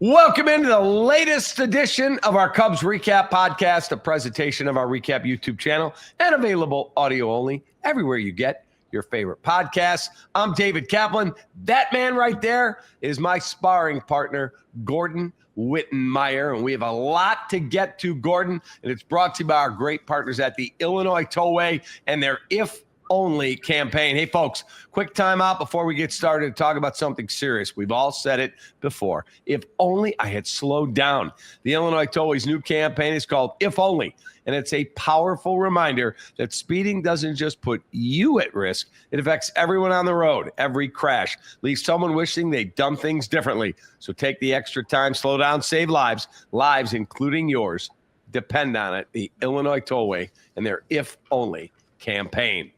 Welcome into the latest edition of our Cubs Recap Podcast, a presentation of our Recap YouTube channel and available audio only everywhere you get your favorite podcasts. I'm David Kaplan. That man right there is my sparring partner, Gordon Wittenmyer, and we have a lot to get to, Gordon, and it's brought to you by our great partners at the Illinois Tollway and their If Only campaign. Hey, folks, quick time out before we get started to talk about something serious. We've all said it before. If only I had slowed down. The Illinois Tollway's new campaign is called If Only, and it's a powerful reminder that speeding doesn't just put you at risk. It affects everyone on the road. Every crash leaves someone wishing they'd done things differently. So take the extra time, slow down, save lives. Lives, including yours, depend on it. The Illinois Tollway and their If Only campaign.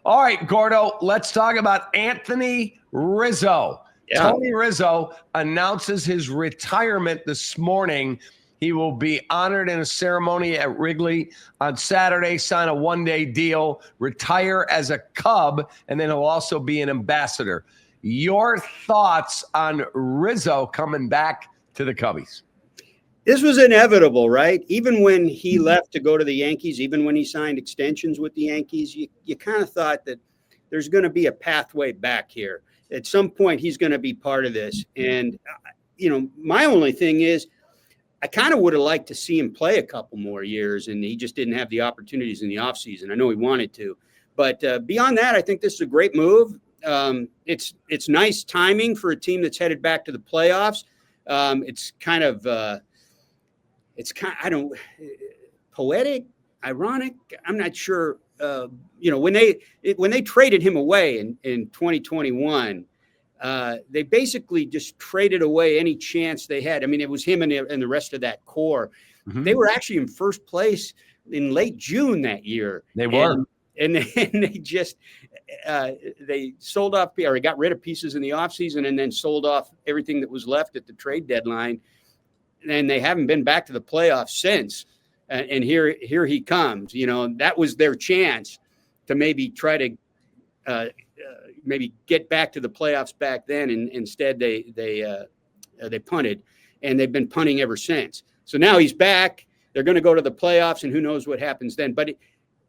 All right, Gordo, let's talk about Anthony Rizzo. Yeah. Tony Rizzo announces his retirement this morning. He will be honored in a ceremony at Wrigley on Saturday, sign a one-day deal, retire as a Cub, and then he'll also be an ambassador. Your thoughts on Rizzo coming back to the Cubbies? This was inevitable, right? Even when he left to go to the Yankees, even when he signed extensions with the Yankees, you kind of thought that there's going to be a pathway back here. At some point, he's going to be part of this. And, my only thing is I kind of would have liked to see him play a couple more years, and he just didn't have the opportunities in the offseason. I know he wanted to. But beyond that, I think this is a great move. It's nice timing for a team that's headed back to the playoffs. It's kind of poetic, ironic. I'm not sure. When they traded him away in 2021, they basically just traded away any chance they had. I mean, it was him and the rest of that core. Mm-hmm. They were actually in first place in late June that year. They were. And they just they sold off or got rid of pieces in the offseason and then sold off everything that was left at the trade deadline. And they haven't been back to the playoffs since. And here he comes. That was their chance to maybe try to maybe get back to the playoffs back then. And instead they punted, and they've been punting ever since. So now he's back. They're going to go to the playoffs, and who knows what happens then. But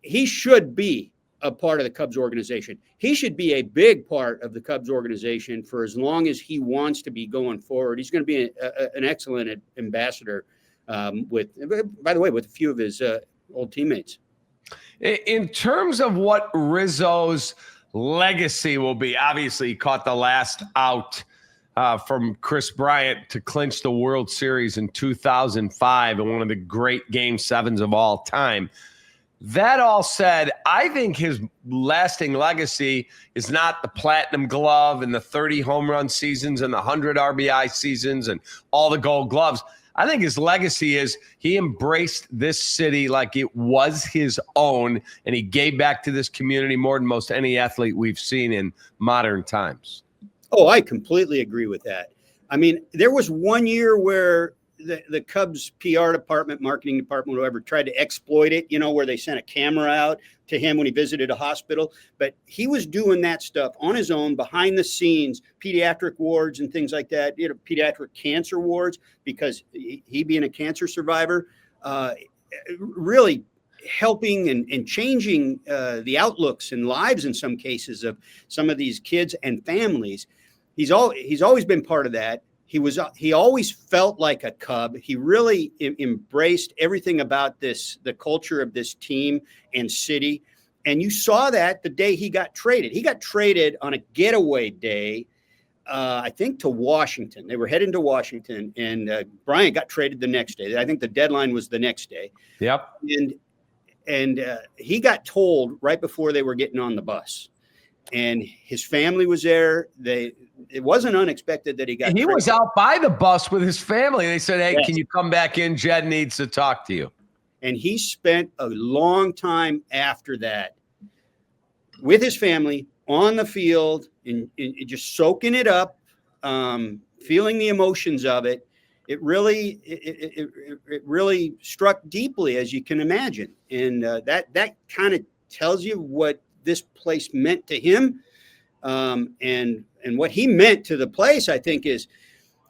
he should be a part of the Cubs organization. He should be a big part of the Cubs organization for as long as he wants to be going forward. He's going to be an excellent ambassador with a few of his old teammates. In terms of what Rizzo's legacy will be, obviously he caught the last out from Chris Bryant to clinch the World Series in 2005 in one of the great Game 7s of all time. That all said, I think his lasting legacy is not the platinum glove and the 30 home run seasons and the 100 RBI seasons and all the gold gloves. I think his legacy is he embraced this city like it was his own, and he gave back to this community more than most any athlete we've seen in modern times. Oh, I completely agree with that. I mean, there was one year where the Cubs PR department, marketing department, whatever, tried to exploit it, where they sent a camera out to him when he visited a hospital. But he was doing that stuff on his own, behind the scenes, pediatric wards and things like that, pediatric cancer wards, because he being a cancer survivor, really helping and changing the outlooks and lives in some cases of some of these kids and families. He's always been part of that. He always felt like a Cub. He really embraced everything about the culture of this team and city. And you saw that the day he got traded. He got traded on a getaway day, I think, to Washington. They were heading to Washington, and Bryant got traded the next day. I think the deadline was the next day. Yep. And he got told right before they were getting on the bus. And his family was there. It wasn't unexpected that he got. He was out by the bus with his family. They said, "Hey, yes. Can you come back in? Jed needs to talk to you." And he spent a long time after that with his family on the field and just soaking it up, feeling the emotions of it. It really struck deeply, as you can imagine, and that kind of tells you what this place meant to him, and what he meant to the place. I think is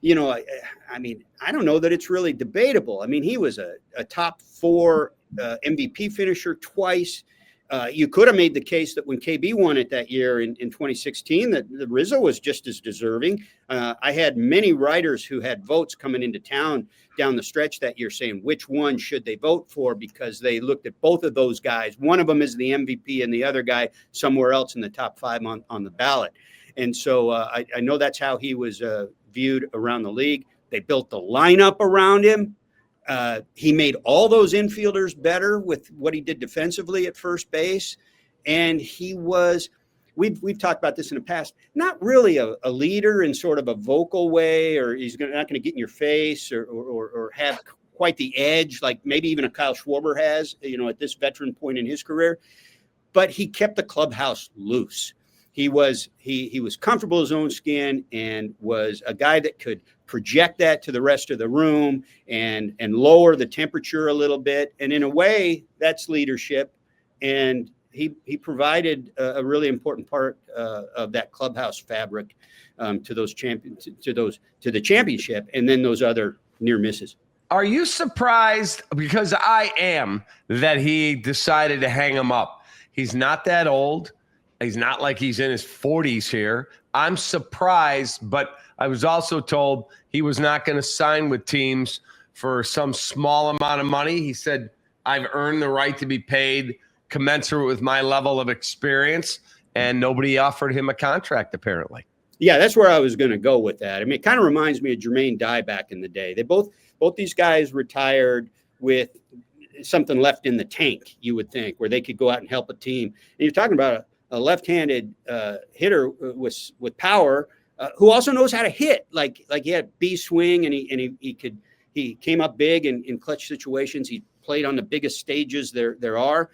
I mean, I don't know that it's really debatable. I mean, he was a top 4 MVP finisher twice. You could have made the case that when KB won it that year in 2016, that the Rizzo was just as deserving. I had many writers who had votes coming into town down the stretch that year saying which one should they vote for, because they looked at both of those guys. One of them is the MVP and the other guy somewhere else in the top 5 on the ballot. And so I know that's how he was viewed around the league. They built the lineup around him. He made all those infielders better with what he did defensively at first base. And he was, we've talked about this in the past, not really a leader in sort of a vocal way, or he's not going to get in your face or have quite the edge like maybe even a Kyle Schwarber has, at this veteran point in his career. But he kept the clubhouse loose. He was comfortable in his own skin and was a guy that could project that to the rest of the room and lower the temperature a little bit. And in a way, that's leadership. And he provided a really important part of that clubhouse fabric to those champions, to the championship, and then those other near misses. Are you surprised? Because I am, that he decided to hang him up. He's not that old. He's not like he's in his 40s here. I'm surprised, but I was also told he was not going to sign with teams for some small amount of money. He said, I've earned the right to be paid commensurate with my level of experience, and nobody offered him a contract, apparently. Yeah, that's where I was going to go with that. I mean, it kind of reminds me of Jermaine Dye back in the day. They both these guys retired with something left in the tank, you would think, where they could go out and help a team. And you're talking about a left-handed hitter with power, who also knows how to hit. Like he had B swing, and he came up big in clutch situations. He played on the biggest stages there are.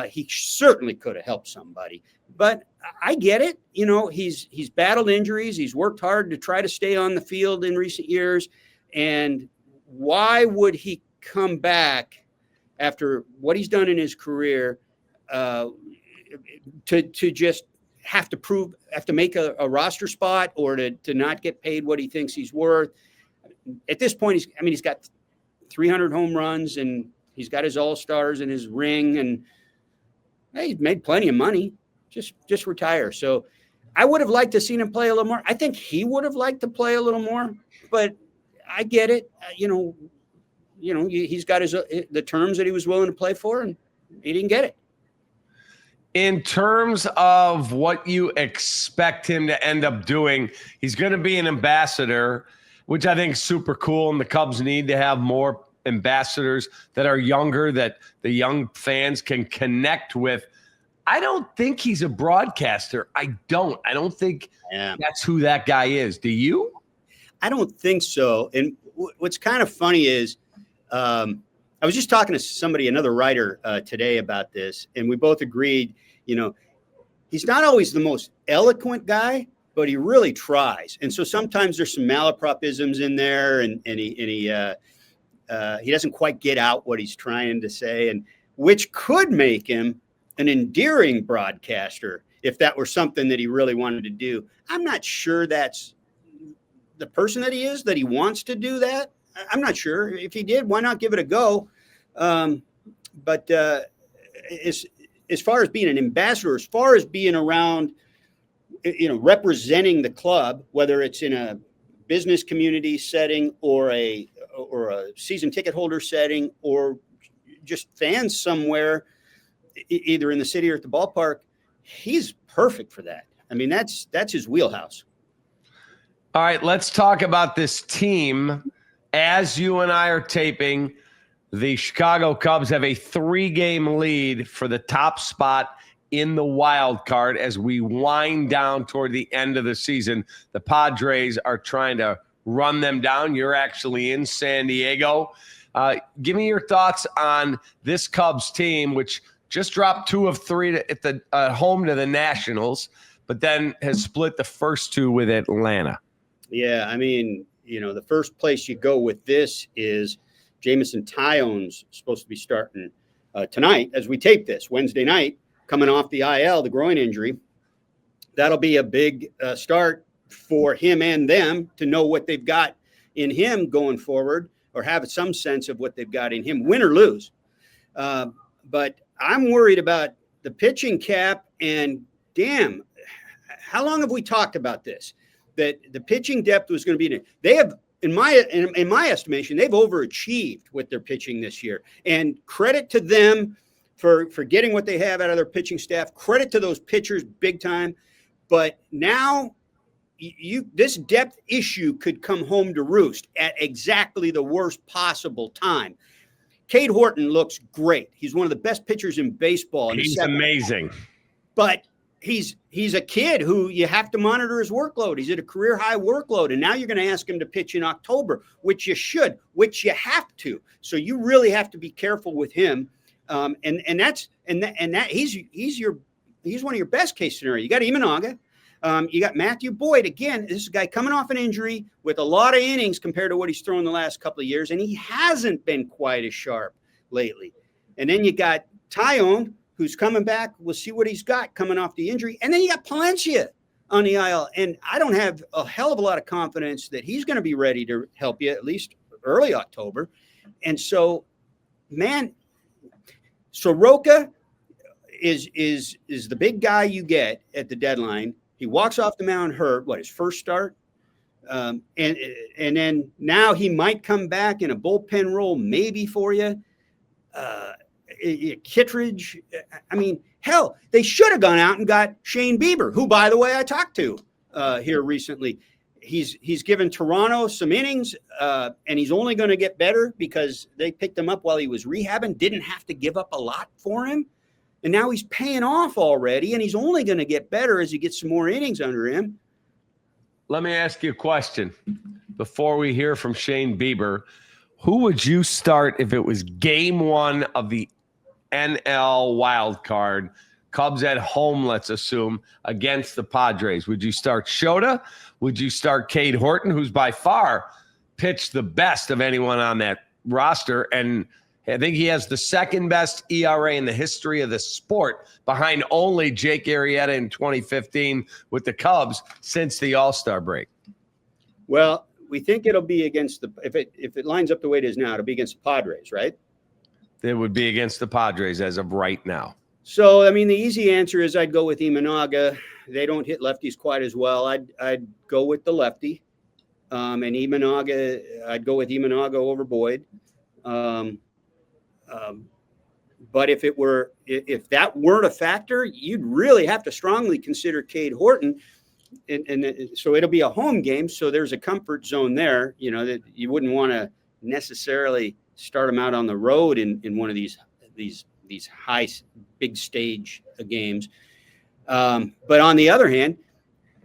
He certainly could have helped somebody. But I get it. He's battled injuries. He's worked hard to try to stay on the field in recent years. And why would he come back after what he's done in his career to just have to make a roster spot, or to not get paid what he thinks he's worth? At this point, he's got 300 home runs, and he's got his all-stars and his ring, and he's made plenty of money. Just retire. So I would have liked to seen him play a little more. I think he would have liked to play a little more, but I get it. He's got the terms that he was willing to play for, and he didn't get it. In terms of what you expect him to end up doing, he's going to be an ambassador, which I think is super cool. And the Cubs need to have more ambassadors that are younger, that the young fans can connect with. I don't think he's a broadcaster. I don't think that's who that guy is. Do you? I don't think so. And what's kind of funny is I was just talking to another writer today about this, and we both agreed, he's not always the most eloquent guy, but he really tries. And so sometimes there's some malapropisms in there, and he doesn't quite get out what he's trying to say, and which could make him an endearing broadcaster if that were something that he really wanted to do. I'm not sure that's the person that he is, that he wants to do that. I'm not sure. If he did, why not give it a go? But as far as being an ambassador, as far as being around, representing the club, whether it's in a business community setting or a season ticket holder setting, or just fans somewhere, either in the city or at the ballpark, he's perfect for that. I mean, that's his wheelhouse. All right, let's talk about this team. As you and I are taping, the Chicago Cubs have a 3-game lead for the top spot in the wild card as we wind down toward the end of the season. The Padres are trying to run them down. You're actually in San Diego. Give me your thoughts on this Cubs team, which just dropped 2 of 3 at home to the Nationals, but then has split the first 2 with Atlanta. Yeah, I mean, the first place you go with this is Jamison Tyone's supposed to be starting tonight as we tape this, Wednesday night, coming off the IL, the groin injury. That'll be a big start for him and them to know what they've got in him going forward, or have some sense of what they've got in him, win or lose. But I'm worried about the pitching cap, and damn, how long have we talked about this? That the pitching depth was going to be, they have, in my estimation, they've overachieved with their pitching this year, and credit to them for getting what they have out of their pitching staff. Credit to those pitchers big time. But now this depth issue could come home to roost at exactly the worst possible time. Cade Horton looks great. He's one of the best pitchers in baseball. He's amazing. But he's a kid who you have to monitor his workload. He's at a career high workload. And now you're going to ask him to pitch in October, which you should, which you have to. So you really have to be careful with him. He's one of your best case scenario. You got Imanaga. You got Matthew Boyd. Again, this is a guy coming off an injury with a lot of innings compared to what he's thrown the last couple of years, and he hasn't been quite as sharp lately. And then you got Tyone, who's coming back. We'll see what he's got coming off the injury. And then you got Palencia on the IL, and I don't have a hell of a lot of confidence that he's going to be ready to help you at least early October. And so, man, Soroka is the big guy you get at the deadline. He walks off the mound hurt, his first start? And then now he might come back in a bullpen role maybe for you. Kittredge, I mean, hell, they should have gone out and got Shane Bieber, who, by the way, I talked to here recently. He's given Toronto some innings, and he's only going to get better because they picked him up while he was rehabbing, didn't have to give up a lot for him. And now he's paying off already, and he's only going to get better as he gets some more innings under him. Let me ask you a question before we hear from Shane Bieber. Who would you start if it was game one of the NL wild card, Cubs at home, let's assume, against the Padres? Would you start Shota? Would you start Cade Horton, who's by far pitched the best of anyone on that roster? And I think he has the second best ERA in the history of the sport, behind only Jake Arrieta in 2015 with the Cubs since the All-Star break. Well, we think it'll be against if it lines up the way it is now, it'll be against the Padres, right? It would be against the Padres as of right now. So, I mean, the easy answer is I'd go with Imanaga. They don't hit lefties quite as well. I'd go with the lefty, and Imanaga. I'd go with Imanaga over Boyd. But if that weren't a factor, you'd really have to strongly consider Cade Horton. And so it'll be a home game. So there's a comfort zone there, that you wouldn't want to necessarily start him out on the road in one of these high, big stage games. But on the other hand,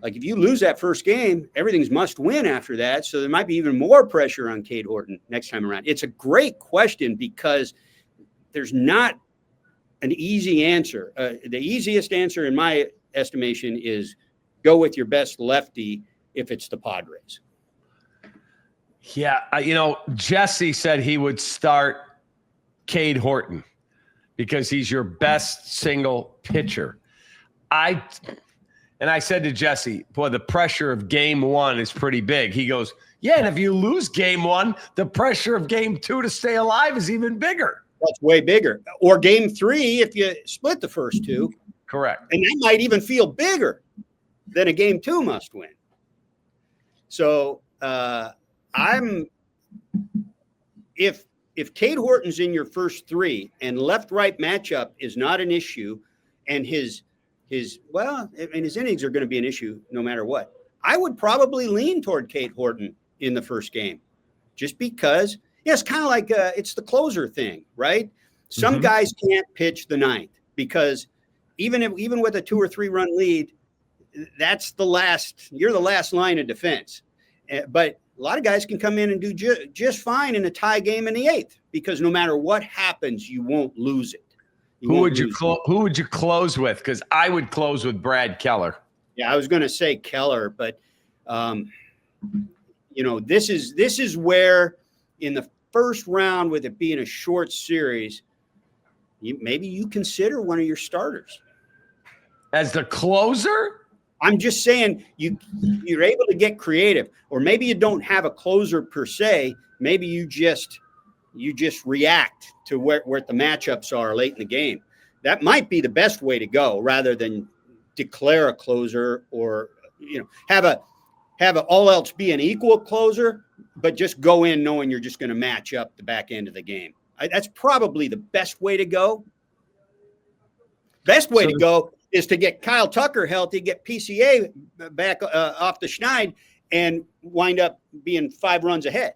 like if you lose that first game, everything's must win after that. So there might be even more pressure on Cade Horton next time around. It's a great question because there's not an easy answer. The easiest answer in my estimation is go with your best lefty if it's the Padres. Yeah. Jesse said he would start Cade Horton because he's your best single pitcher. I said to Jesse, boy, the pressure of game one is pretty big. He goes, yeah, and if you lose game one, the pressure of game two to stay alive is even bigger. That's way bigger. Or game three if you split the first two. Correct. And that might even feel bigger than a game two must win. So if Cade Horton's in your first three and left-right matchup is not an issue, and his innings are going to be an issue no matter what, I would probably lean toward Cade Horton in the first game, just because. Yeah, it's kind of like it's the closer thing, right? Some guys can't pitch the ninth because even with a 2 or 3 run lead, you're the last line of defense. But a lot of guys can come in and do just fine in a tie game in the eighth because no matter what happens, you won't lose it. Who would you close with? Because I would close with Brad Keller. Yeah, I was going to say Keller, but this is where in the first round, with it being a short series, maybe you consider one of your starters as the closer. I'm just saying you're able to get creative, or maybe you don't have a closer per se. Maybe you just react to where the matchups are late in the game. That might be the best way to go, rather than declare a closer, or have a all else be an equal closer, but just go in knowing you're just going to match up the back end of the game. That's probably the best way to go. Best way to go is to get Kyle Tucker healthy, get PCA back off the schneid, and wind up being 5 runs ahead.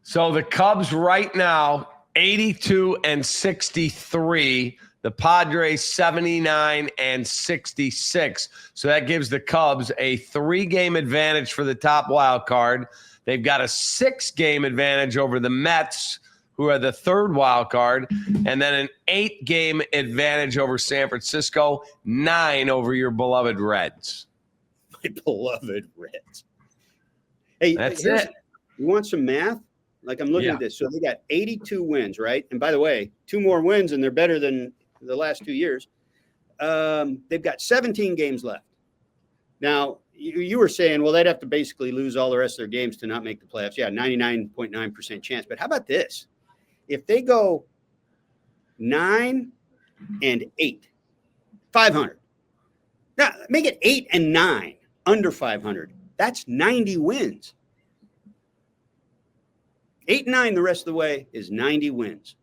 So the Cubs right now, 82-63. The Padres 79-66. So that gives the Cubs a 3-game advantage for the top wild card. They've got a 6-game advantage over the Mets, who are the 3rd wild card, and then an 8-game advantage over San Francisco, 9 over your beloved Reds. My beloved Reds. Hey, that's it. You want some math? Like, I'm looking at this. So they got 82 wins, right? And by the way, 2 more wins, and they're better than the last 2 years. They've got 17 games left. Now, you were saying, well, they'd have to basically lose all the rest of their games to not make the playoffs. Yeah, 99.9% chance. But how about this? If they go 9-8, 500. Now, make it 8-9, under 500. That's 90 wins. 8-9 the rest of the way is 90 wins.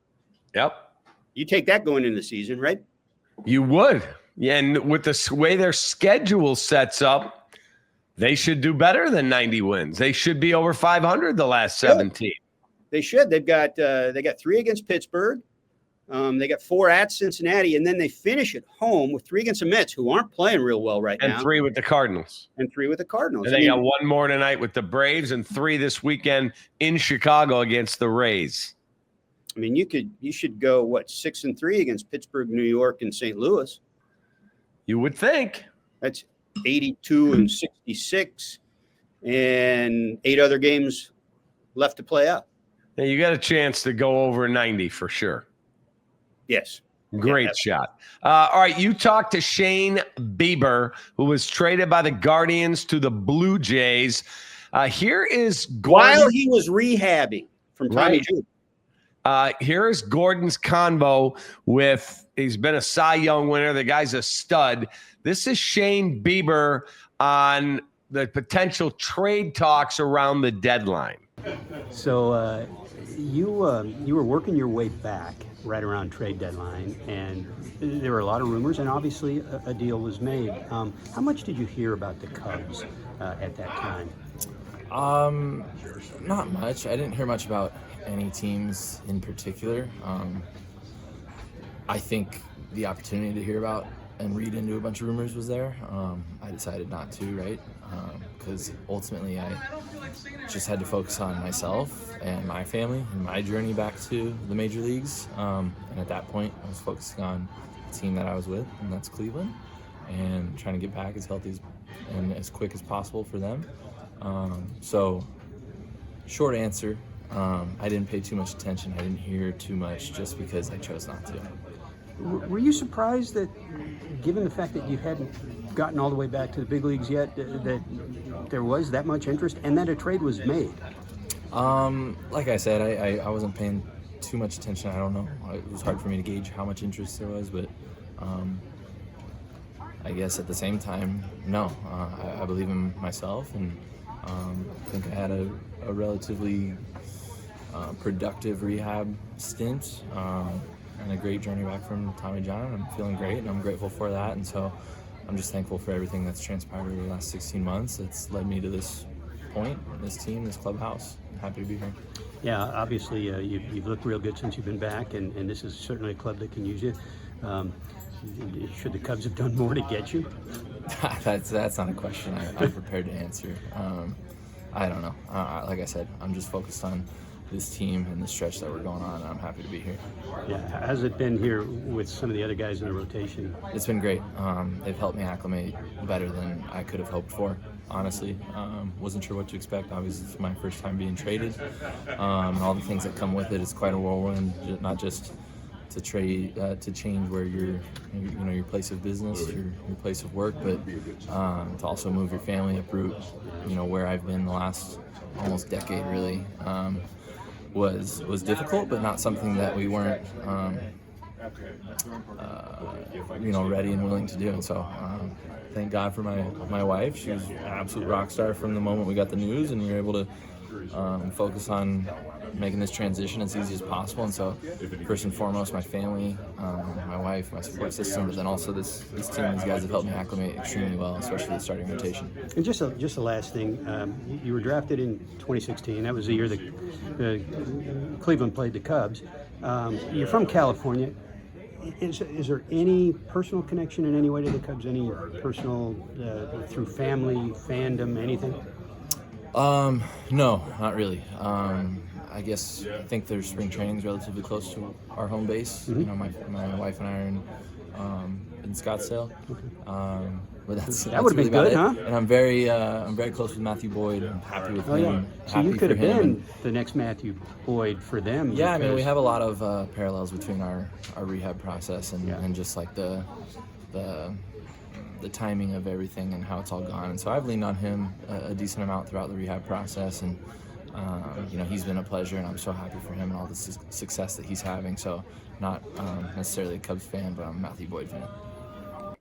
Yep. You take that going into the season, right? You would. Yeah, and with the way their schedule sets up, they should do better than 90 wins. They should be over 500 the last 17. They should. They got 3 against Pittsburgh. They got 4 at Cincinnati, and then they finish at home with 3 against the Mets, who aren't playing real well right now. And 3 with the Cardinals. And they got 1 more tonight with the Braves, and 3 this weekend in Chicago against the Rays. I mean, you should go 6-3 against Pittsburgh, New York, and St. Louis. You would think. That's 82-66, and 8 other games left to play out. Yeah, you got a chance to go over 90 for sure. Yes. Great shot. All right, you talked to Shane Bieber, who was traded by the Guardians to the Blue Jays. Here is Gordon. While he was rehabbing from Tommy John. Here is Gordon's convo with, he's been a Cy Young winner. The guy's a stud. This is Shane Bieber on the potential trade talks around the deadline. So you were working your way back right around trade deadline, and there were a lot of rumors, and obviously a deal was made. How much did you hear about the Cubs at that time? Not much. I didn't hear much about any teams in particular. I think the opportunity to hear about and read into a bunch of rumors was there. I decided not to, right? Because ultimately I just had to focus on myself and my family and my journey back to the major leagues. And at that point, I was focusing on the team that I was with, and that's Cleveland, and trying to get back as healthy and as quick as possible for them. So, short answer, I didn't pay too much attention. I didn't hear too much just because I chose not to. Were you surprised that, given the fact that you hadn't gotten all the way back to the big leagues yet, that there was that much interest and that a trade was made? Like I said, I wasn't paying too much attention. I don't know. It was hard for me to gauge how much interest there was, but I guess at the same time, no. I believe in myself, and I think I had a relatively productive rehab stint. And a great journey back from Tommy John. I'm feeling great, and I'm grateful for that. And so I'm just thankful for everything that's transpired over the last 16 months. It's led me to this point, this team, this clubhouse. I'm happy to be here. Yeah, obviously you've looked real good since you've been back, and this is certainly a club that can use you. Should the Cubs have done more to get you? That's not a question I'm prepared to answer. I don't know. Like I said, I'm just focused on this team and the stretch that we're going on, and I'm happy to be here. Yeah, how's it been here with some of the other guys in the rotation? It's been great. They've helped me acclimate better than I could have hoped for, honestly. Wasn't sure what to expect. Obviously, it's my first time being traded. All the things that come with it. It's quite a whirlwind, not just to trade to change where your place of business, your place of work, but to also move your family, uproot where I've been the last almost decade really was difficult, but not something that we weren't ready and willing to do. And so thank God for my wife. She was an absolute rock star from the moment we got the news, and we were able to focus on making this transition as easy as possible. And so first and foremost, my family, my wife, my support system, but then also this team. These guys have helped me acclimate extremely well, especially the starting rotation. And just the last thing, you were drafted in 2016. That was the year that Cleveland played the Cubs. You're from California. Is there any personal connection in any way to the Cubs? Any personal through family, fandom, anything? No, not really. I think their spring training is relatively close to our home base. Mm-hmm. My wife and I are in Scottsdale. But that would have been good, huh? And I'm very close with Matthew Boyd. I'm happy with him. So you could have been the next Matthew Boyd for them. Yeah, we have a lot of parallels between our rehab process and just like the timing of everything and how it's all gone. And so I've leaned on him a decent amount throughout the rehab process, and he's been a pleasure, and I'm so happy for him and all the success that he's having. So not necessarily a Cubs fan, but I'm a Matthew Boyd fan.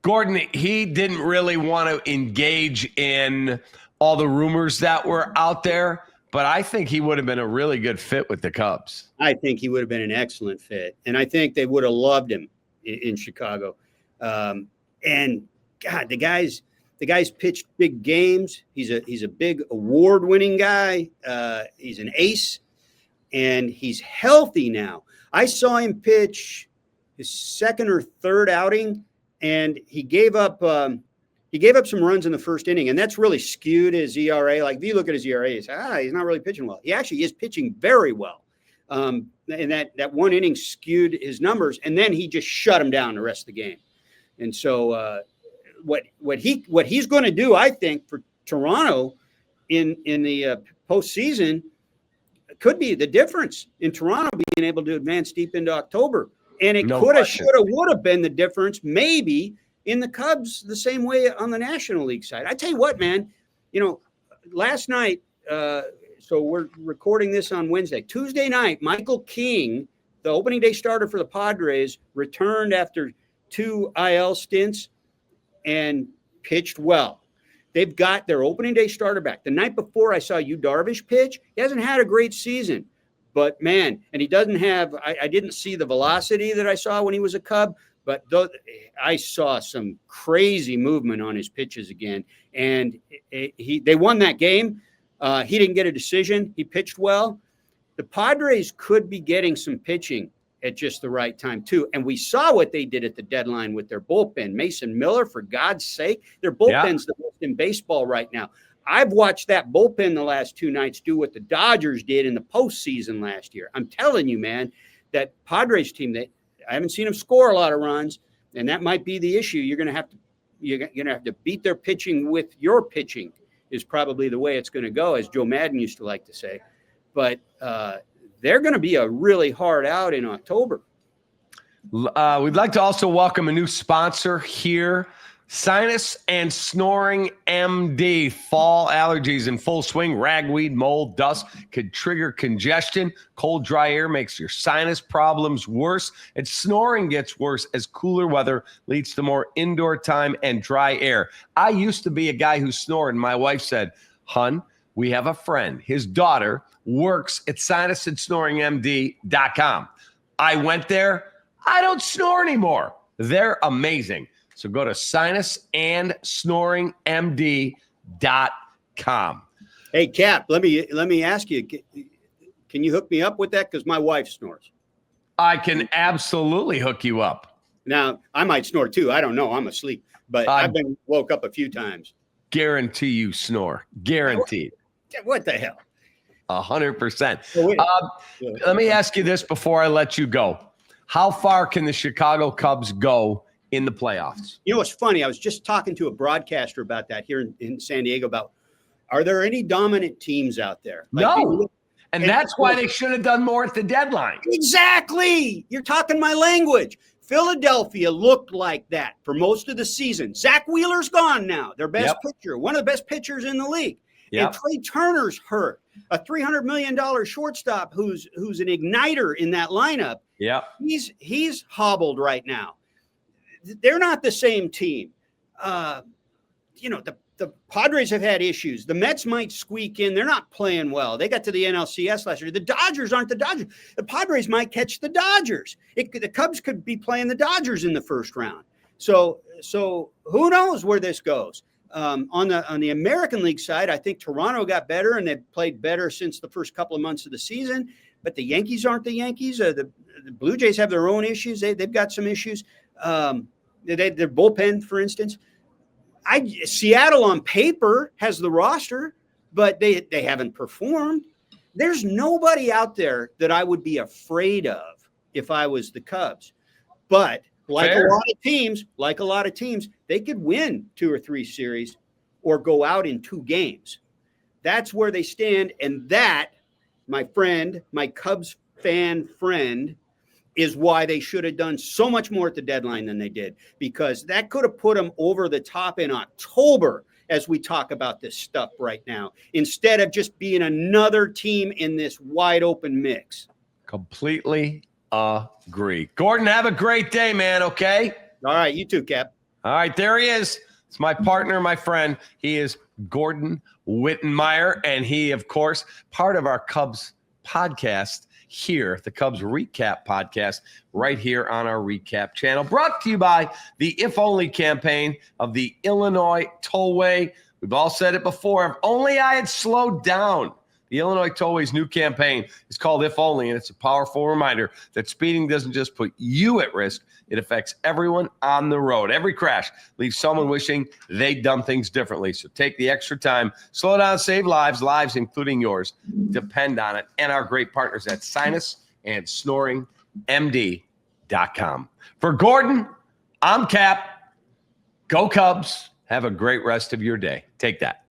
Gordon, he didn't really want to engage in all the rumors that were out there, but I think he would have been a really good fit with the Cubs. I think he would have been an excellent fit, and I think they would have loved him in Chicago. And God, the guy's pitched big games. He's a big award-winning guy. He's an ace, and he's healthy now. I saw him pitch his second or third outing, and he gave up some runs in the first inning, and that's really skewed his ERA. Like if you look at his ERA, he's not really pitching well. He actually is pitching very well. And that one inning skewed his numbers, and then he just shut him down the rest of the game. And so what he's going to do, I think, for Toronto in the postseason could be the difference in Toronto being able to advance deep into October. And it could have, should have, would have been the difference maybe in the Cubs the same way on the National League side. I tell you what, man, last night, so we're recording this on Wednesday. Tuesday night, Michael King, the opening day starter for the Padres, returned after 2 IL stints and pitched well. They've got their opening day starter back. The night before I saw Yu Darvish pitch. He hasn't had a great season, but man, and he doesn't have, I didn't see the velocity that I saw when he was a Cub, but I saw some crazy movement on his pitches again. And they won that game. He didn't get a decision. He pitched well. The Padres could be getting some pitching at just the right time too. And we saw what they did at the deadline with their bullpen. Mason Miller, for God's sake, their bullpen's the best in baseball right now. I've watched that bullpen the last 2 nights do what the Dodgers did in the postseason last year. I'm telling you, man, that Padres team, I haven't seen them score a lot of runs, and that might be the issue. You're going to have to beat their pitching with your pitching is probably the way it's going to go, as Joe Madden used to like to say. But they're going to be a really hard out in October. We'd like to also welcome a new sponsor here. Sinus and Snoring MD. Fall allergies in full swing. Ragweed, mold, dust could trigger congestion. Cold, dry air makes your sinus problems worse. And snoring gets worse as cooler weather leads to more indoor time and dry air. I used to be a guy who snored, and my wife said, "Hun, we have a friend. His daughter works at sinusandsnoringmd.com. I went there. I don't snore anymore. They're amazing. So go to sinusandsnoringmd.com. Hey, Cap, let me ask you, can you hook me up with that? Because my wife snores. I can absolutely hook you up. Now, I might snore too. I don't know. I'm asleep. But I've been woke up a few times. Guarantee you snore. Guaranteed. What the hell? 100%. Let me ask you this before I let you go. How far can the Chicago Cubs go in the playoffs? You know what's funny? I was just talking to a broadcaster about that here in San Diego about, are there any dominant teams out there? No. And that's why they should have done more at the deadline. Exactly. You're talking my language. Philadelphia looked like that for most of the season. Zach Wheeler's gone now, their best pitcher, one of the best pitchers in the league. And Trey Turner's hurt, a $300 million shortstop who's an igniter in that lineup. Yeah, he's hobbled right now. They're not the same team. The Padres have had issues. The Mets might squeak in. They're not playing well. They got to the NLCS last year. The Dodgers aren't the Dodgers. The Padres might catch the Dodgers. The Cubs could be playing the Dodgers in the first round. So who knows where this goes? On the American League side, I think Toronto got better, and they've played better since the first couple of months of the season. But the Yankees aren't the Yankees. The Blue Jays have their own issues. They've got some issues. Their bullpen, for instance. Seattle on paper has the roster, but they haven't performed. There's nobody out there that I would be afraid of if I was the Cubs. But like a lot of teams, they could win 2 or 3 series or go out in 2 games. That's where they stand. And that, my friend, my Cubs fan friend, is why they should have done so much more at the deadline than they did, because that could have put them over the top in October as we talk about this stuff right now, instead of just being another team in this wide open mix. Completely agree. Gordon, have a great day, man. Okay. All right. You too, Cap. All right. There he is. It's my partner, my friend. He is Gordon Wittenmyer, and he, of course, part of our Cubs podcast here, the Cubs Recap Podcast, right here on our Recap channel, brought to you by the If Only campaign of the Illinois Tollway. We've all said it before. If only I had slowed down. The Illinois Tollway's new campaign is called If Only, and it's a powerful reminder that speeding doesn't just put you at risk, it affects everyone on the road. Every crash leaves someone wishing they'd done things differently. So take the extra time, slow down, save lives including yours, depend on it. And our great partners at Sinus and SnoringMD.com. For Gordon, I'm Cap. Go Cubs. Have a great rest of your day. Take that.